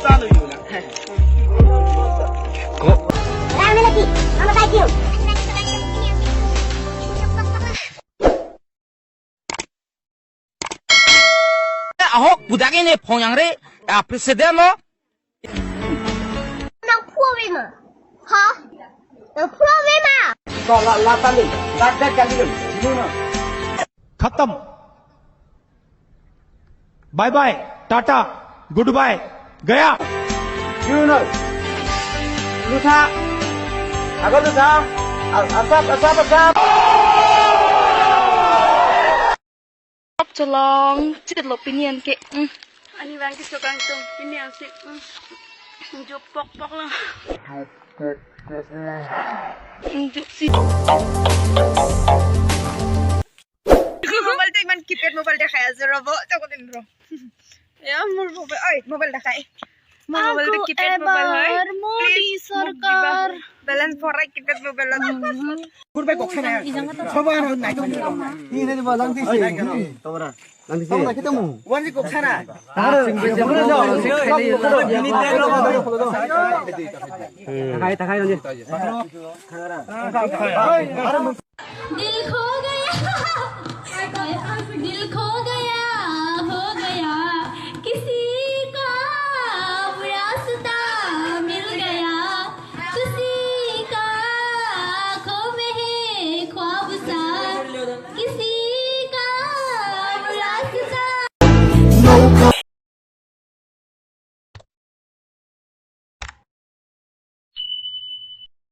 चालू येऊ ना aho budake ne pongyang re a president mo那破位嘛，好，破位嘛。 ला चालू लाट चालू येऊ ना खत्म bye bye tata goodbye गया येऊ ना लुथा अगं लुथा asap Tolong cekit lo pinian ke. Ani bang kisah kang tung pinian sih. Juk pok lah. Juk sih. Mobile tu iman keypad mobile dah kaya zero bo. Tak kau bro. Ya mobile, ay mobile dah kaya. Mobile tu keypad mobile hai. Please सरकार. Balance for right keypad mobile lah. kurbe ko khana soban nai to ni ne ba lang ti se tawra lang ti se tawra kita mu wan ji ko khana takai takai